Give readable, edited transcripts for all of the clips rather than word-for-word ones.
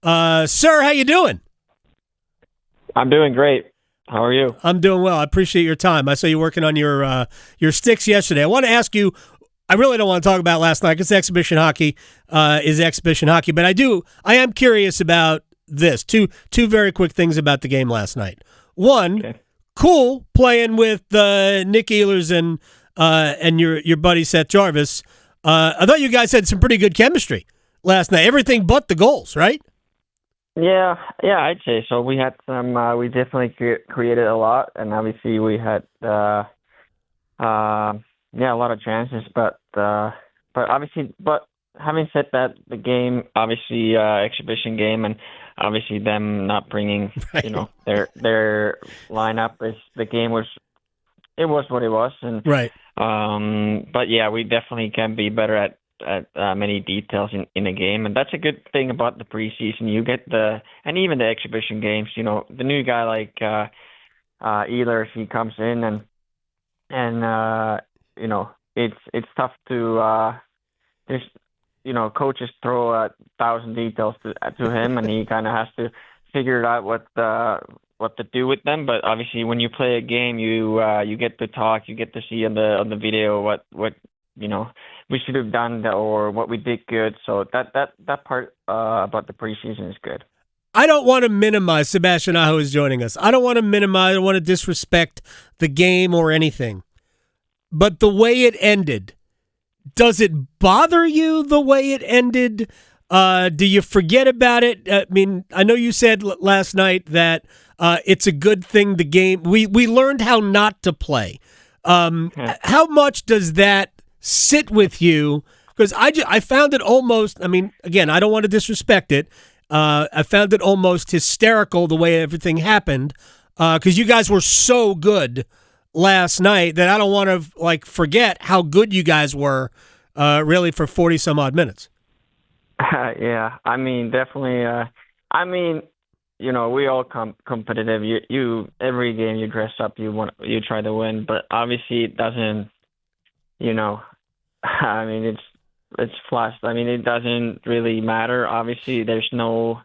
Sir, how you doing? I'm doing great. How are you? I'm doing well. I appreciate your time. I saw you working on your sticks yesterday. I want to ask you, I really don't want to talk about last night because exhibition hockey is exhibition hockey, but I am curious about this. Two very quick things about the game last night. One, Okay. Cool playing with Nick Ehlers and your buddy Seth Jarvis. I thought you guys had some pretty good chemistry last night. Everything but the goals, right? Yeah, I'd say so. We had some. We definitely created a lot, and obviously we had a lot of chances. But having said that, the game obviously exhibition game, and obviously them not bringing Right. their lineup is the game was what it was, and Right. but yeah, we definitely can be better at many details in a game, and that's a good thing about the preseason. You get and even the exhibition games. The new guy like Ehlers, he comes in and it's tough to there's coaches throw 1,000 details to him, and he kind of has to figure out what to do with them. But obviously, when you play a game, you get to talk, you get to see on the video what we should have done or what we did good. So that part about the preseason is good. I don't want to minimize Sebastian Aho is joining us. I don't want to minimize. I don't want to disrespect the game or anything. But the way it ended, does it bother you the way it ended? Do you forget about it? I mean, I know you said last night that it's a good thing the game. We learned how not to play. How much does that sit with you? Because I found it almost, I mean, again, I don't want to disrespect it. I found it almost hysterical the way everything happened because you guys were so good last night that I don't want to forget how good you guys were really for 40 some odd minutes. Yeah, I mean, definitely. We all competitive. You every game you dress up, you try to win, but obviously it doesn't. I mean, it's flushed. I mean, it doesn't really matter. Obviously, there's no,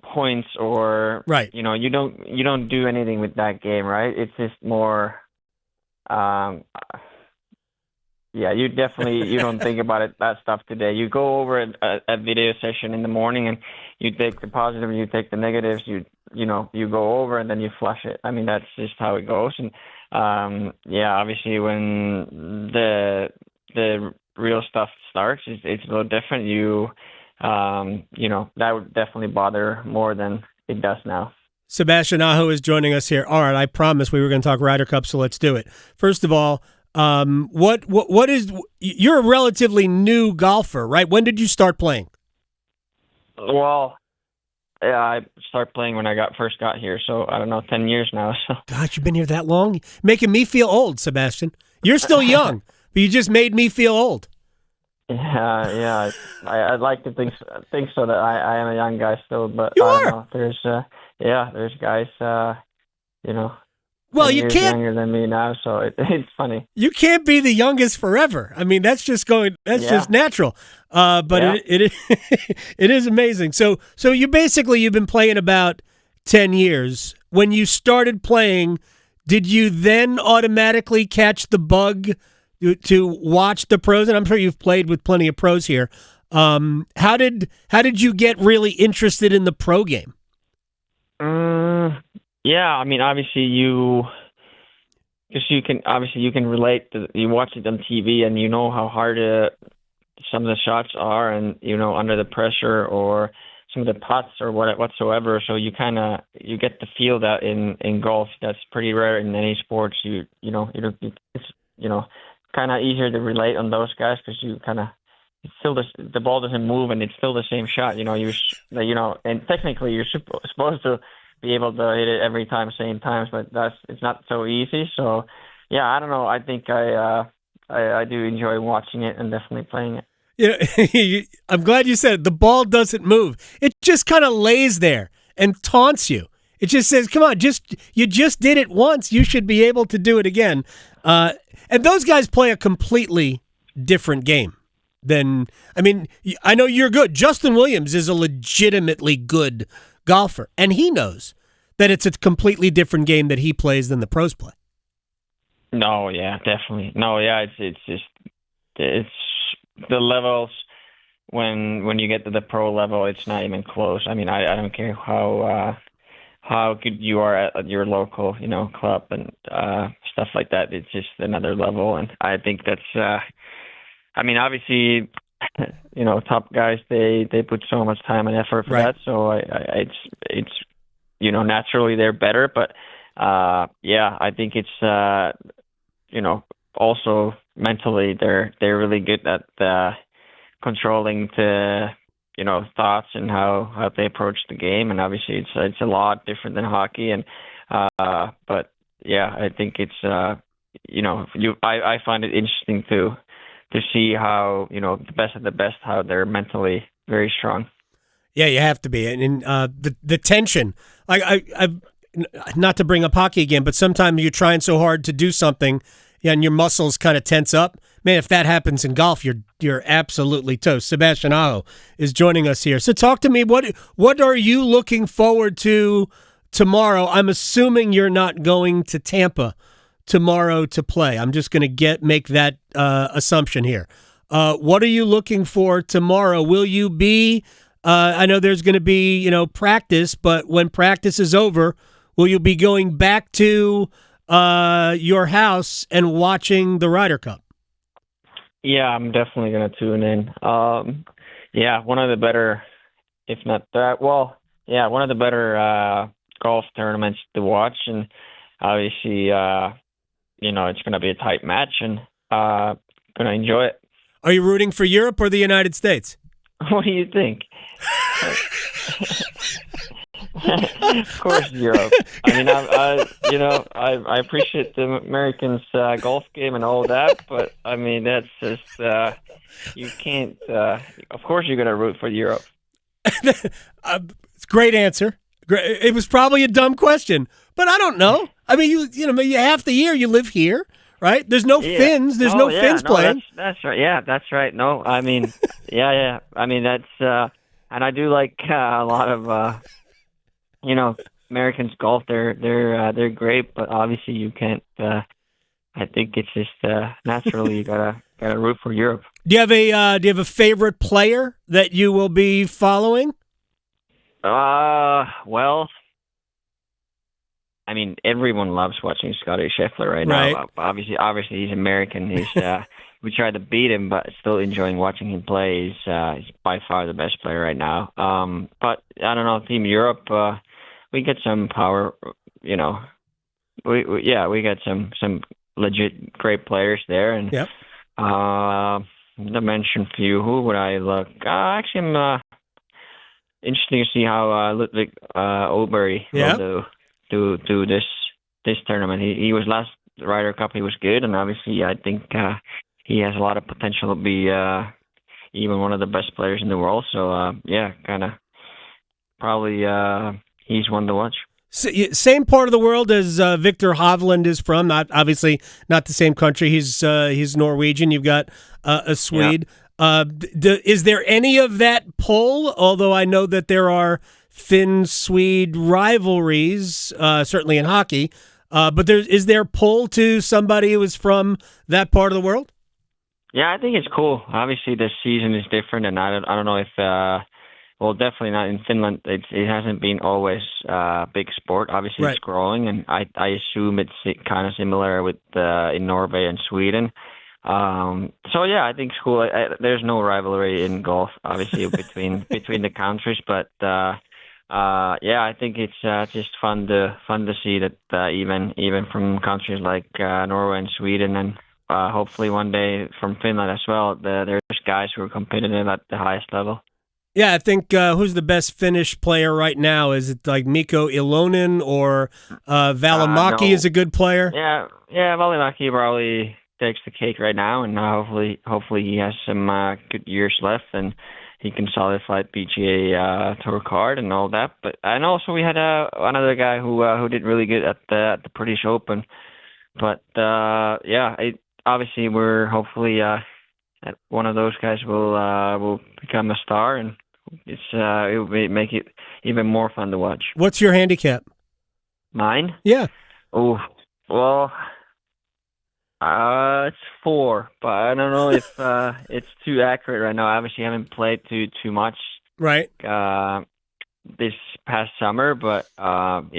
points or right. You don't do anything with that game, right? It's just more. Yeah, you don't think about that stuff today. You go over a video session in the morning and you take the positive, you take the negatives, you go over and then you flush it. I mean, that's just how it goes. And obviously when the real stuff starts, it's a little different. That would definitely bother more than it does now. Sebastian Aho is joining us here. All right, I promised we were going to talk Ryder Cup, so let's do it. First of all, what is, you're a relatively new golfer, right? When did you start playing? Well, yeah, I started playing when I first got here, so I don't know, 10 years now. So. God, you've been here that long? Making me feel old, Sebastian. You're still young, but you just made me feel old. Yeah, I'd like to think so that I am a young guy still, but you I are. don't know. There's guys, well, you can't younger than me now, so it's funny. You can't be the youngest forever. I mean, that's just just natural. But it is amazing. So you've been playing about 10 years. When you started playing, did you then automatically catch the bug to watch the pros? And I'm sure you've played with plenty of pros here. How did you get really interested in the pro game? Yeah, I mean, obviously you can relate to, you watch it on TV and you know how hard some of the shots are, and under the pressure or some of the putts or whatsoever. So you get to feel that in golf. That's pretty rare in any sports. It's kind of easier to relate on those guys because it's still the ball doesn't move and it's still the same shot. And technically you're supposed to be able to hit it every time, same times, but it's not so easy. So, yeah, I don't know. I think I do enjoy watching it and definitely playing it. Yeah, I'm glad you said it. The ball doesn't move. It just kind of lays there and taunts you. It just says, "Come on, you just did it once. You should be able to do it again." And those guys play a completely different game then, I mean, I know you're good. Justin Williams is a legitimately good golfer, and he knows that it's a completely different game that he plays than the pros play. No, yeah, definitely. No, yeah, it's the levels when you get to the pro level, it's not even close. I mean, I don't care how good you are at your local, club and stuff like that. It's just another level, and I think that's. I mean, obviously, top guys they put so much time and effort for that. So it's naturally they're better, but yeah, I think it's also mentally they're really good at controlling the thoughts and how they approach the game, and obviously it's a lot different than hockey, and but yeah, I think it's I find it interesting to see how the best of the best, how they're mentally very strong. Yeah, you have to be, and the tension. I've not to bring up hockey again, but sometimes you're trying so hard to do something, and your muscles kind of tense up. Man, if that happens in golf, you're absolutely toast. Sebastian Aho is joining us here. So talk to me. What are you looking forward to tomorrow? I'm assuming you're not going to Tampa tomorrow to play. I'm just going to make that assumption here. What are you looking for tomorrow? Will you be? I know there's going to be practice, but when practice is over, will you be going back to your house and watching the Ryder Cup? Yeah, I'm definitely going to tune in. Yeah, one of the better, if not that, well, yeah, one of the better golf tournaments to watch, and obviously, it's going to be a tight match, and going to enjoy it. Are you rooting for Europe or the United States? What do you think? Of course, Europe. I mean, I appreciate the Americans' golf game and all that, but I mean, that's just you can't. Of course, you're going to root for Europe. It's a great answer. It was probably a dumb question, but I don't know. I mean, you half the year you live here, right? There's no Finns. There's no Finns playing. That's right. Yeah, that's right. No, I mean, yeah. I mean, that's and I do like a lot of Americans golf. They're great, but obviously you can't. I think it's just naturally you gotta root for Europe. Do you have a favorite player that you will be following? Well, I mean, everyone loves watching Scotty Scheffler right now. Obviously, he's American. He's we tried to beat him, but still enjoying watching him play. He's by far the best player right now. But I don't know, Team Europe. We get some power. We got some legit great players there, and to mention a few, who would I look? Actually, I'm interesting to see how Ludwig Åberg will do this tournament. He was last Ryder Cup. He was good, and obviously I think he has a lot of potential to be even one of the best players in the world. So kind of probably he's one to watch. Same part of the world as Victor Hovland is from. Obviously not the same country. He's Norwegian. You've got a Swede. Yeah. Is there any of that pull? Although I know that there are Finn-Swede rivalries, certainly in hockey. But is there pull to somebody who is from that part of the world? Yeah, I think it's cool. Obviously, the season is different, and I don't know if. Well, definitely not in Finland. It hasn't been always a big sport. Obviously, It's growing, and I assume it's kind of similar with in Norway and Sweden. So yeah, I think it's cool. There's no rivalry in golf, obviously, between the countries, but I think it's just fun to see that even from countries like Norway and Sweden, and hopefully one day from Finland as well. There's guys who are competitive at the highest level. Yeah, I think who's the best Finnish player right now? Is it like Mikko Ilonen or Välimäki is a good player? Yeah, Välimäki probably takes the cake right now, and hopefully he has some good years left, and he can solidify PGA Tour card and all that. And also we had another guy who did really good at the British Open. But obviously we're hopefully that one of those guys will become a star, and it will make it even more fun to watch. What's your handicap? Mine? Yeah. Oh, well, it's 4, but I don't know if it's too accurate right now. Obviously, I haven't played too much. Right. This past summer, but it's on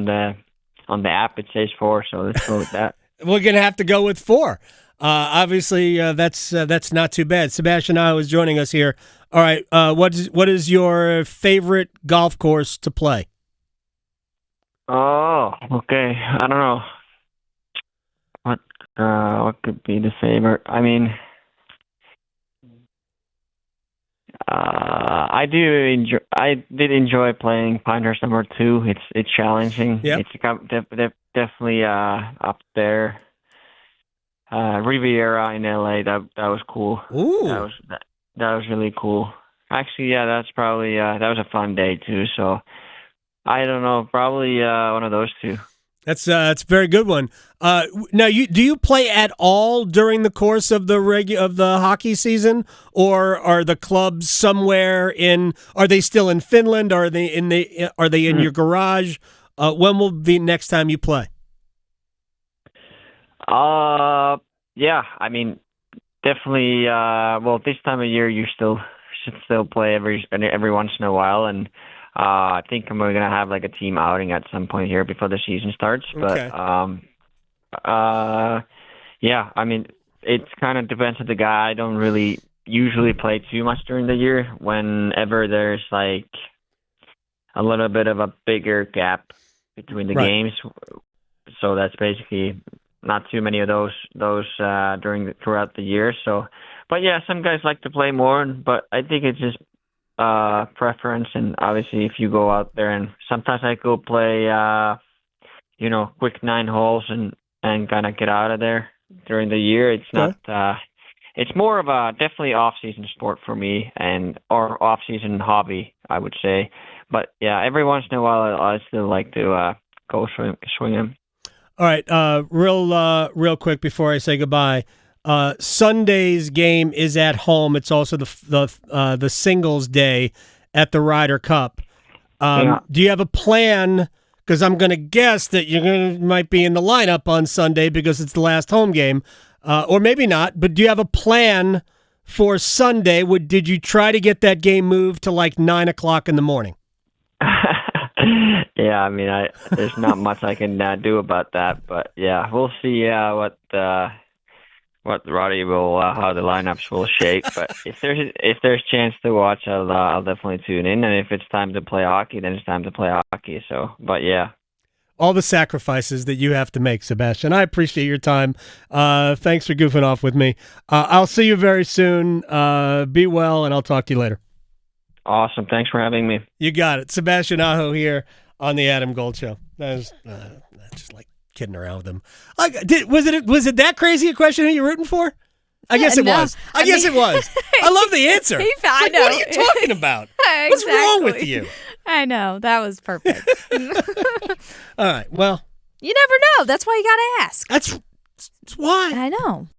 the app. It says 4, so let's go with that. We're gonna have to go with 4. Obviously, that's not too bad. Sebastian Aho is joining us here. All right, what is your favorite golf course to play? Oh, okay. I don't know what could be the favorite. I mean, I did enjoy playing Pinehurst number 2. It's challenging. Yep. It's definitely up there. Riviera in LA, that was cool. Ooh. That was really cool. Actually, yeah, that's probably that was a fun day too. So I don't know, probably one of those 2. That's a very good one. Now, do you play at all during the course of the hockey season, or are the clubs somewhere in? Are they still in Finland? Are they in your garage? When will be next time you play? Yeah, I mean, definitely. Well, this time of year, you should still play every once in a while, and I think we're gonna have like a team outing at some point here before the season starts. Okay. But yeah, I mean, it kind of depends on the guy. I don't really usually play too much during the year. Whenever there's like a little bit of a bigger gap between the games, so that's basically not too many of those throughout the year. So, but yeah, some guys like to play more, but I think it's just preference. And obviously, if you go out there, and sometimes I go play, quick 9 holes and kind of get out of there during the year. It's not. It's more of a definitely off-season sport for me, or off-season hobby, I would say. But yeah, every once in a while, I still like to go swinging. All right, real quick before I say goodbye. Sunday's game is at home. It's also the singles day at the Ryder Cup. Do you have a plan? Because I'm going to guess that might be in the lineup on Sunday because it's the last home game, or maybe not. But do you have a plan for Sunday? Did you try to get that game moved to like 9 o'clock in the morning? Yeah, I mean, there's not much I can do about that, but yeah, we'll see what Roddy will how the lineups will shake. But if there's chance to watch, I'll definitely tune in. And if it's time to play hockey, then it's time to play hockey. So, but yeah. All the sacrifices that you have to make, Sebastian. I appreciate your time. Thanks for goofing off with me. I'll see you very soon. Be well, and I'll talk to you later. Awesome. Thanks for having me. You got it. Sebastian Aho here on the Adam Gold Show. That was just like kidding around with him. Was it that crazy a question who you're rooting for? I guess it was. I guess it was. I love the answer. I know. What are you talking about? Exactly. What's wrong with you? I know. That was perfect. All right. Well, you never know. That's why you got to ask. that's why. I know.